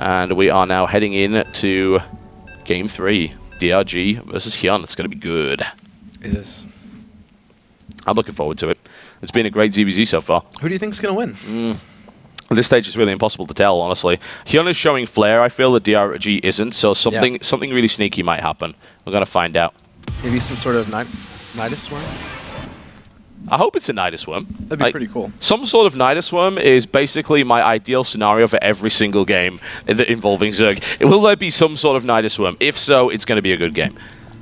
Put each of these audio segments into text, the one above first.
And we are now heading in to Game 3. DRG versus HyuN. It's going to be good. It is. I'm looking forward to it. It's been a great ZVZ so far. Who do you think is going to win? At this stage, it's really impossible to tell, honestly. HyuN is showing flair. I feel that DRG isn't, so something really sneaky might happen. We're going to find out. Maybe some sort of Nidus Worm? I hope it's a Nidus Worm. That'd be pretty cool. Some sort of Nidus Worm is basically my ideal scenario for every single game involving Zerg. Will there be some sort of Nidus Worm? If so, it's going to be a good game.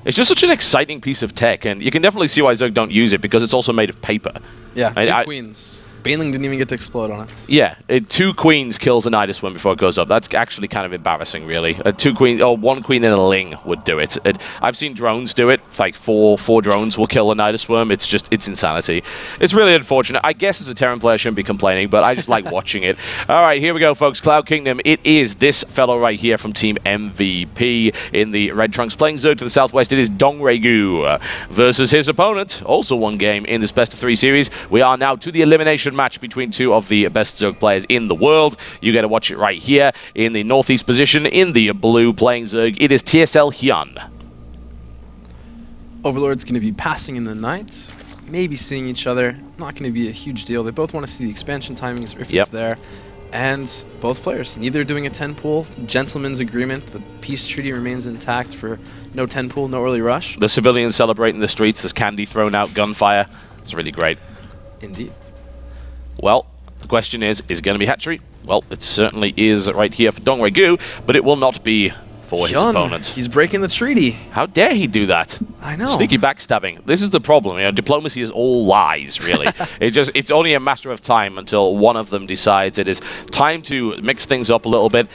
It's just such an exciting piece of tech, and you can definitely see why Zerg don't use it, because it's also made of paper. Yeah, two queens. Baneling didn't even get to explode on it. Yeah, 2 queens kills a Nidus Worm before it goes up. That's actually kind of embarrassing, really. 2 queens, or 1 queen and a ling would do it. I've seen drones do it. Like four drones will kill a Nidus Worm. It's insanity. It's really unfortunate. I guess as a Terran player I shouldn't be complaining, but I just like watching it. All right, here we go, folks. Cloud Kingdom. It is this fellow right here from Team MVP in the red trunks playing Zerg to the southwest. It is Dongregu versus his opponent. Also one game in this best-of-3 series. We are now to the elimination match between 2 of the best Zerg players in the world. You get to watch it right here in the northeast position in the blue playing Zerg. It is TSL HyuN. Overlord's going to be passing in the night, maybe seeing each other. Not going to be a huge deal. They both want to see the expansion timings if it's there. And both players, neither doing a 10 pool. Gentleman's agreement. The peace treaty remains intact for no 10 pool, no early rush. The civilians celebrate in the streets. There's candy thrown out, gunfire. It's really great. Indeed. Well, the question is it going to be hatchery? Well, it certainly is right here for Dongregu, but it will not be for his opponent. He's breaking the treaty. How dare he do that? I know. Sneaky backstabbing. This is the problem. You know, diplomacy is all lies, really. It's only a matter of time until one of them decides it is time to mix things up a little bit.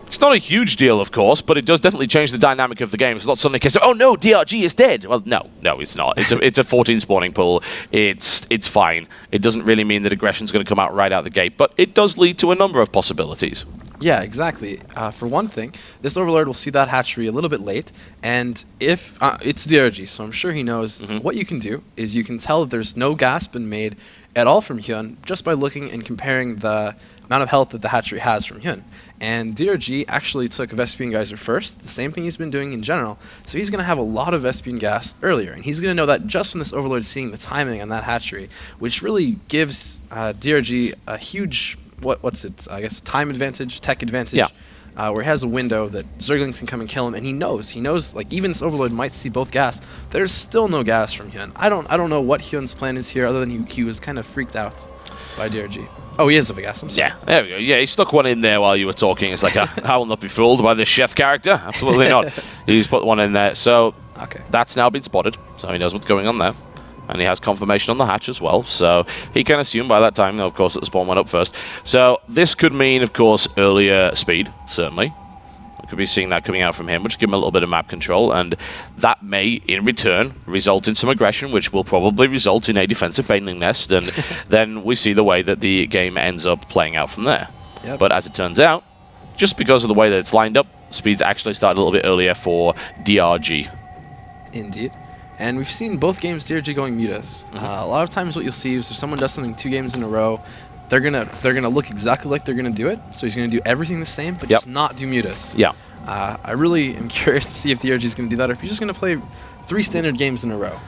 It's not a huge deal, of course, but it does definitely change the dynamic of the game. It's not suddenly a case of, oh no, DRG is dead. Well, no, it's not. It's a 14 spawning pool. It's fine. It doesn't really mean that aggression's going to come out right out the gate, but it does lead to a number of possibilities. Yeah, exactly. For one thing, this Overlord will see that hatchery a little bit late, and if it's DRG, so I'm sure he knows what you can do is you can tell that there's no gas been made at all from HyuN just by looking and comparing the amount of health that the hatchery has from HyuN. And DRG actually took Vespian Geyser first, the same thing he's been doing in general, so he's going to have a lot of Vespian gas earlier, and he's going to know that just from this Overlord seeing the timing on that hatchery, which really gives DRG a huge, I guess, time advantage, tech advantage, where he has a window that Zerglings can come and kill him, and he knows, like, even this Overlord might see both gas, there's still no gas from HyuN. I don't know what HyuN's plan is here, other than he was kind of freaked out by DRG. Oh, he is of a gas. I'm sorry. Yeah, there we go. Yeah, he stuck one in there while you were talking. It's like, I will not be fooled by this chef character. Absolutely not. He's put one in there. So that's now been spotted. So he knows what's going on there. And he has confirmation on the hatch as well. So he can assume by that time, of course, that the spawn went up first. So this could mean, of course, earlier speed, certainly. We could be seeing that coming out from him, which give him a little bit of map control, and that may, in return, result in some aggression, which will probably result in a defensive Baneling Nest, and then we see the way that the game ends up playing out from there. Yep. But as it turns out, just because of the way that it's lined up, speeds actually start a little bit earlier for DRG. Indeed. And we've seen both games DRG going mutas. A lot of times what you'll see is if someone does something 2 games in a row, they're gonna look exactly like they're gonna do it. So he's gonna do everything the same, but just not do mutas. Yeah. I really am curious to see if DRG is gonna do that, or if he's just gonna play 3 standard games in a row.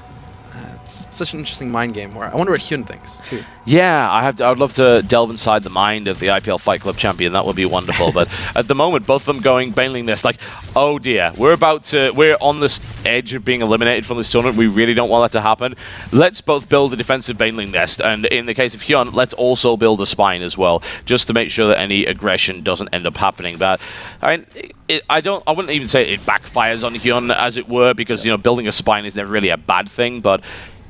It's such an interesting mind game. Where I wonder what HyuN thinks too. Yeah, I would love to delve inside the mind of the IPL Fight Club champion. That would be wonderful. But at the moment, both of them going Baneling Nest. Like, oh dear, we're on this edge of being eliminated from this tournament. We really don't want that to happen. Let's both build a defensive Baneling Nest, and in the case of HyuN, let's also build a spine as well, just to make sure that any aggression doesn't end up happening. But I mean, I wouldn't even say it backfires on HyuN, as it were, because building a spine is never really a bad thing, but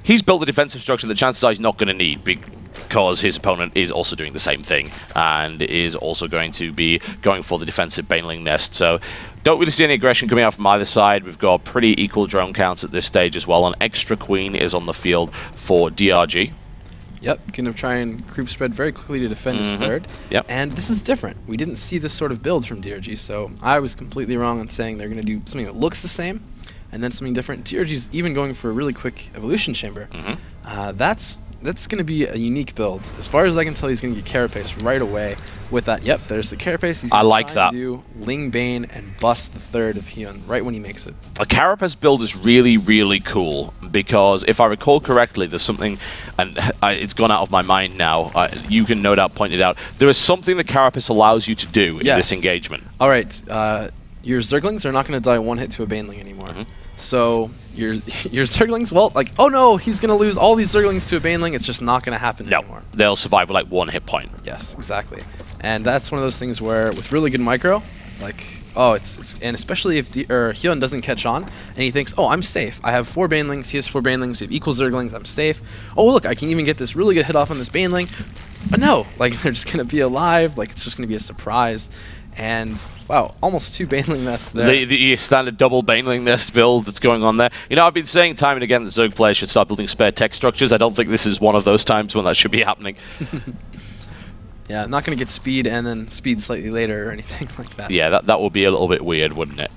he's built a defensive structure that chances are he's not going to need, because his opponent is also doing the same thing and is also going to be going for the defensive Baneling Nest. So don't really see any aggression coming out from either side. We've got pretty equal drone counts at this stage as well. An extra queen is on the field for DRG. Yep, going to try and group spread very quickly to defend his third. Yep. And this is different. We didn't see this sort of build from DRG, so I was completely wrong in saying they're going to do something that looks the same and then something different. DRG's even going for a really quick evolution chamber. That's that's going to be a unique build. As far as I can tell, he's going to get Carapace right away with that. Yep, there's the Carapace. He's going to try and do Ling Bane and bust the third of HyuN right when he makes it. A Carapace build is really, really cool because if I recall correctly, there's something, and it's gone out of my mind now, you can no doubt point it out. There is something that Carapace allows you to do in this engagement. All right, your Zerglings are not going to die one hit to a Baneling anymore. So your Zerglings, well, like, oh no, he's going to lose all these Zerglings to a Baneling. It's just not going to happen anymore. They'll survive with like 1 hit point. Yes, exactly. And that's one of those things where with really good micro, it's like, oh, and especially if HyuN doesn't catch on and he thinks, oh, I'm safe. I have 4 Banelings, he has 4 Banelings, we have equal Zerglings, I'm safe. Oh, look, I can even get this really good hit off on this Baneling. But no, like, they're just going to be alive. Like, it's just going to be a surprise. And, wow, almost 2 Baneling nests there. The standard double Baneling nest build that's going on there. You know, I've been saying time and again that Zerg players should start building spare tech structures. I don't think this is one of those times when that should be happening. Yeah, not going to get speed and then speed slightly later or anything like that. Yeah, that would be a little bit weird, wouldn't it?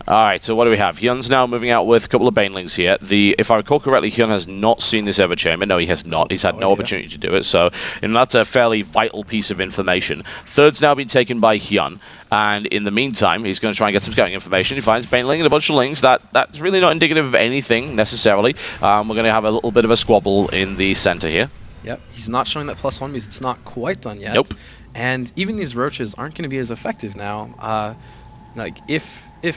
Alright, so what do we have? HyuN's now moving out with a couple of Banelings here. If I recall correctly, HyuN has not seen this Ever Chamber. No, he has not. He's had no opportunity to do it. So, that's a fairly vital piece of information. Third's now been taken by HyuN. And in the meantime, he's going to try and get some scouting information. He finds Baneling and a bunch of Lings. That's really not indicative of anything, necessarily. We're going to have a little bit of a squabble in the center here. Yep, he's not showing that +1 because it's not quite done yet. Nope. And even these Roaches aren't going to be as effective now. Like,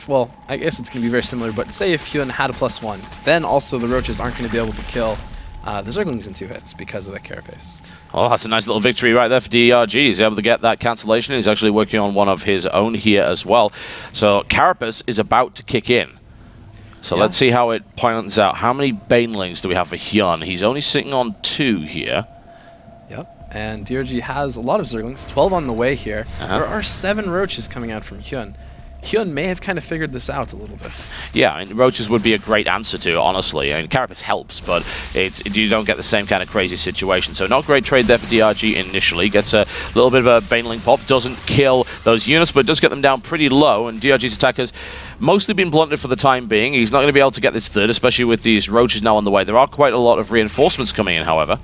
well, I guess it's going to be very similar, but say if HyuN had a +1, then also the Roaches aren't going to be able to kill the Zerglings in 2 hits because of the Carapace. Oh, that's a nice little victory right there for DRG. He's able to get that cancellation. He's actually working on one of his own here as well. So Carapace is about to kick in. So let's see how it points out. How many Banelings do we have for HyuN? He's only sitting on 2 here. Yep, and DRG has a lot of Zerglings, 12 on the way here. There are 7 Roaches coming out from HyuN. HyuN may have kind of figured this out a little bit. Yeah, I mean, Roaches would be a great answer to, honestly. I mean, Carapace helps, but you don't get the same kind of crazy situation. So not great trade there for DRG initially. Gets a little bit of a Baneling pop. Doesn't kill those units, but does get them down pretty low. And DRG's attackers mostly been blunted for the time being. He's not going to be able to get this third, especially with these Roaches now on the way. There are quite a lot of reinforcements coming in, however.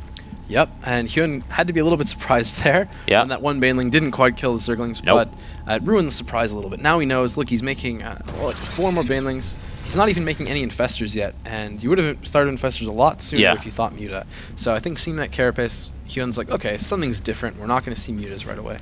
Yep, and HyuN had to be a little bit surprised there. Yeah. And that one Baneling didn't quite kill the Zerglings, but it ruined the surprise a little bit. Now he knows, look, he's making like 4 more Banelings. He's not even making any Infestors yet, and you would have started Infestors a lot sooner if you thought Muta. So I think seeing that Carapace, HyuN's like, okay, something's different. We're not going to see Mutas right away.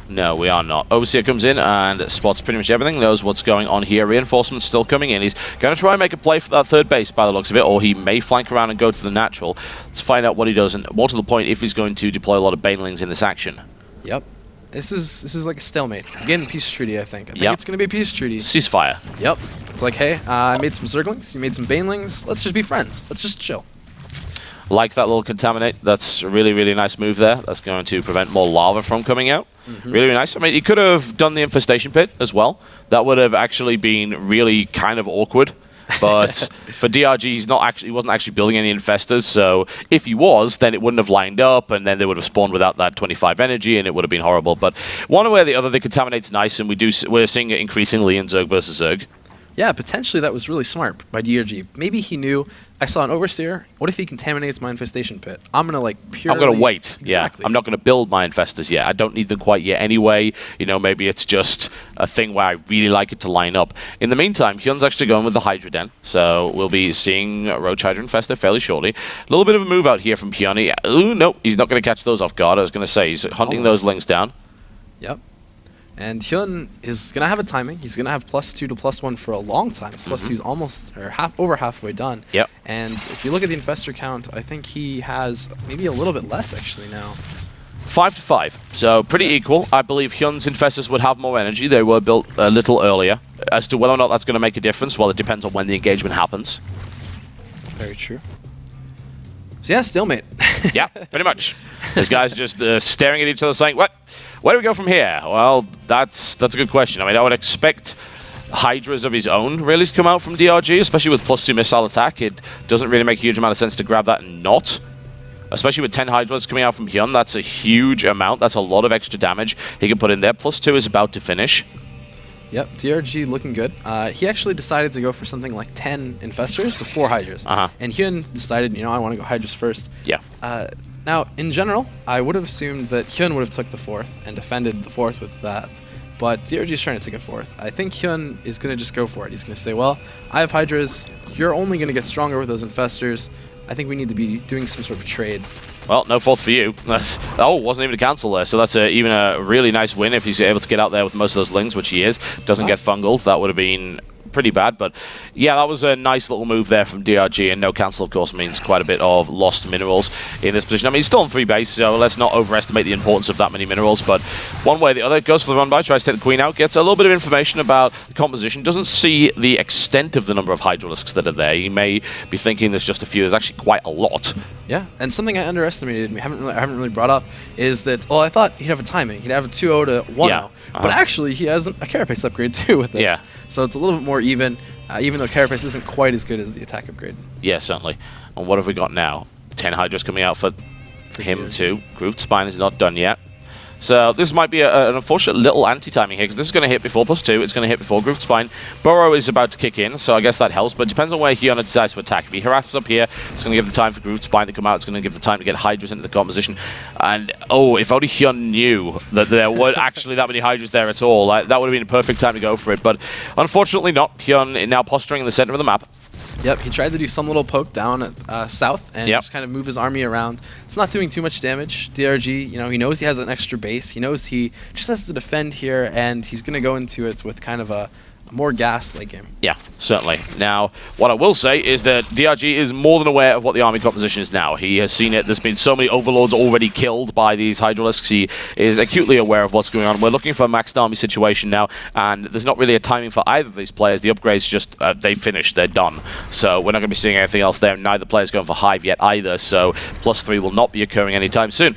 No, we are not. Overseer comes in and spots pretty much everything, knows what's going on here. Reinforcements still coming in. He's going to try and make a play for that third base by the looks of it, or he may flank around and go to the natural. Let's find out what he does, and more to the point, if he's going to deploy a lot of Banelings in this action. Yep. This is like a stalemate. Again, peace treaty, I think. I think it's going to be a peace treaty. Ceasefire. Yep. It's like, hey, I made some Zerglings, you made some Banelings, let's just be friends. Let's just chill. Like that little Contaminate. That's a really, really nice move there. That's going to prevent more lava from coming out. Really, really nice. I mean, he could have done the Infestation Pit as well. That would have actually been really kind of awkward. But for DRG, he wasn't actually building any Infestors, so if he was, then it wouldn't have lined up, and then they would have spawned without that 25 energy, and it would have been horrible. But one way or the other, the Contaminate's nice, and we're seeing it increasingly in Zerg versus Zerg. Yeah, potentially that was really smart by DRG. Maybe he knew, I saw an Overseer, what if he contaminates my Infestation Pit? I'm going to like purely... I'm going to wait. Exactly. Yeah, I'm not going to build my Infestors yet. I don't need them quite yet anyway. You know, maybe it's just a thing where I really like it to line up. In the meantime, HyuN's actually going with the Hydra Den, so we'll be seeing Roach Hydra Infestor fairly shortly. A little bit of a move out here from HyuN. Ooh, no, he's not going to catch those off guard. I was going to say, he's hunting those Lings down. Yep. And HyuN is going to have a timing. He's going to have +2 to +1 for a long time. His +2 is almost, or over halfway done. Yep. And if you look at the Infestor count, I think he has maybe a little bit less actually now. 5 to 5, so pretty equal. I believe HyuN's Infestors would have more energy. They were built a little earlier. As to whether or not that's going to make a difference, well, it depends on when the engagement happens. Very true. So yeah, stalemate. Yeah, pretty much. These guys are just staring at each other saying, what? Where do we go from here? Well, that's a good question. I mean, I would expect Hydras of his own really to come out from DRG, especially with +2 missile attack. It doesn't really make a huge amount of sense to grab that and not. Especially with 10 Hydras coming out from HyuN, that's a huge amount. That's a lot of extra damage he can put in there. +2 is about to finish. Yep, DRG looking good. He actually decided to go for something like 10 Infestors before Hydras. And HyuN decided, you know, I want to go Hydras first. Yeah. Now, in general, I would have assumed that HyuN would have took the 4th and defended the 4th with that. But DRG is trying to take a 4th. I think HyuN is going to just go for it. He's going to say, well, I have Hydras. You're only going to get stronger with those Infestors. I think we need to be doing some sort of trade. Well, no 4th for you. That's, oh, wasn't even a cancel there. So that's even a really nice win if he's able to get out there with most of those lings, which he is. Doesn't get fungled. That would have been pretty bad, but yeah, that was a nice little move there from DRG, and no cancel, of course, means quite a bit of lost minerals in this position. I mean, he's still on 3 base, so let's not overestimate the importance of that many minerals, but one way or the other, goes for the run-by, tries to take the queen out, gets a little bit of information about the composition, doesn't see the extent of the number of Hydralisks that are there. You may be thinking there's just a few. There's actually quite a lot. Yeah, and something I underestimated, I haven't really brought up, is that, well, I thought he'd have a timing. He'd have a 2-0 to 1-0, but actually he has a Carapace upgrade too with this. So it's a little bit more even though Carapace isn't quite as good as the attack upgrade. Yeah, certainly. And what have we got now? 10 Hydras coming out for him too. Grooved Spine is not done yet. So this might be an unfortunate little anti-timing here, because this is going to hit before +2. It's going to hit before Grooved Spine. Burrow is about to kick in, so I guess that helps, but it depends on where HyuN decides to attack. If he harasses up here, it's going to give the time for Grooved Spine to come out. It's going to give the time to get Hydras into the composition. And, oh, if only HyuN knew that there weren't actually that many Hydras there at all. That would have been a perfect time to go for it, but unfortunately not. HyuN now posturing in the center of the map. Yep, he tried to do some little poke down at south and just kind of move his army around. It's not doing too much damage. DRG, you know, he knows he has an extra base. He knows he just has to defend here, and he's going to go into it with kind of a more gas late game. Yeah, certainly. Now, what I will say is that DRG is more than aware of what the army composition is now. He has seen it. There's been so many overlords already killed by these Hydralisks. He is acutely aware of what's going on. We're looking for a maxed army situation now, and there's not really a timing for either of these players. The upgrades just, they finished. They're done. So we're not going to be seeing anything else there. Neither player's going for Hive yet either, so +3 will not be occurring anytime soon.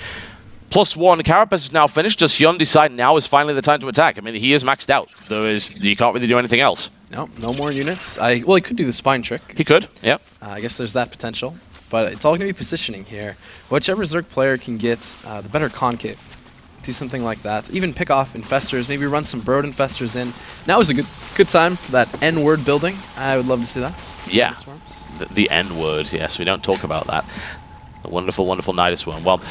+1, Carapace is now finished. Does HyuN decide now is finally the time to attack? I mean, he is maxed out. You can't really do anything else. No more units. Well, he could do the spine trick. He could, yeah. I guess there's that potential. But it's all going to be positioning here. Whichever Zerg player can get the better concave. Do something like that. Even pick off Infestors. Maybe run some Brood Infestors in. Now is a good time for that N-word building. I would love to see that. Yeah, the N-word. Yes, we don't talk about that. The wonderful, wonderful Nidus one. Well,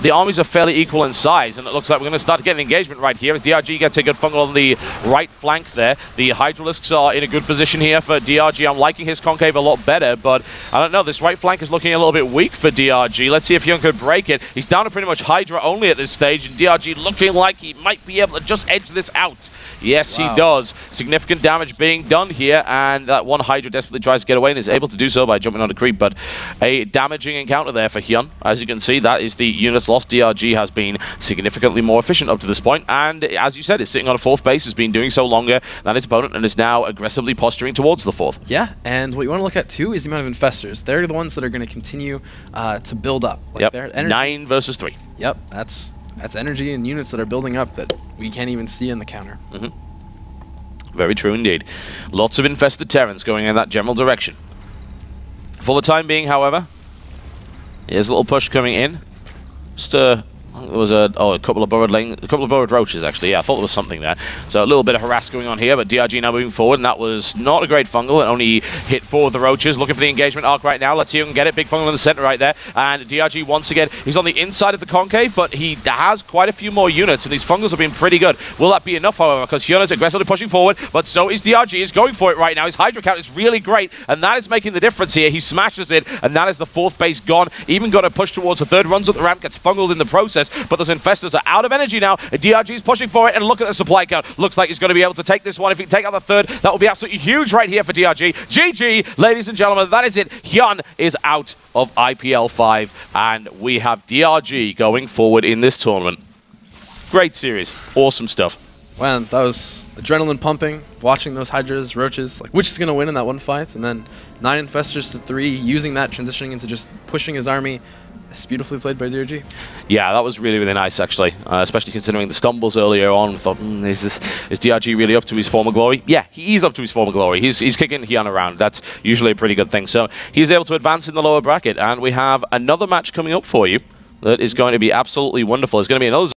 the armies are fairly equal in size, and it looks like we're going to start to get an engagement right here as DRG gets a good fungal on the right flank there. The Hydralisks are in a good position here for DRG. I'm liking his concave a lot better, but I don't know. This right flank is looking a little bit weak for DRG. Let's see if HyuN could break it. He's down to pretty much Hydra only at this stage, and DRG looking like he might be able to just edge this out. Yes, he does. Significant damage being done here, and that one Hydra desperately tries to get away and is able to do so by jumping on a creep, but a damaging encounter there for HyuN. As you can see, that is the units lost. DRG has been significantly more efficient up to this point, and as you said, is sitting on a 4th base, has been doing so longer than its opponent, and is now aggressively posturing towards the 4th. Yeah, and what you want to look at too is the amount of Infestors. They're the ones that are going to continue to build up. Like yep, 9 versus 3. Yep, that's energy and units that are building up that we can't even see in the counter. Very true indeed. Lots of infested Terrans going in that general direction. For the time being, however, here's a little push coming in. Just there was a couple of burrowed roaches, actually. Yeah, I thought there was something there. So a little bit of harass going on here, but DRG now moving forward, and that was not a great fungal. It only hit 4 of the roaches. Looking for the engagement arc right now. Let's see who can get it. Big fungal in the center right there. And DRG, once again, he's on the inside of the concave, but he has quite a few more units, and these fungals have been pretty good. Will that be enough, however, because HyuN is aggressively pushing forward, but so is DRG. He's going for it right now. His Hydra count is really great, and that is making the difference here. He smashes it, and that is the 4th base gone. Even got a push towards the 3rd, runs up the ramp, gets fungaled in the process, but those Infestors are out of energy now. DRG is pushing for it, and look at the supply count. Looks like he's going to be able to take this one. If he can take out the 3rd, that will be absolutely huge right here for DRG. GG, ladies and gentlemen, that is it. HyuN is out of IPL 5, and we have DRG going forward in this tournament. Great series. Awesome stuff. Well, that was adrenaline pumping, watching those Hydras, Roaches, like which is going to win in that one fight, and then 9 Infestors to 3, using that, transitioning into just pushing his army. It's beautifully played by DRG. Yeah, that was really, really nice, actually, especially considering the stumbles earlier on. We thought, is DRG really up to his former glory? Yeah, he is up to his former glory. He's kicking HyuN around. That's usually a pretty good thing. So he's able to advance in the lower bracket, and we have another match coming up for you that is going to be absolutely wonderful. It's going to be another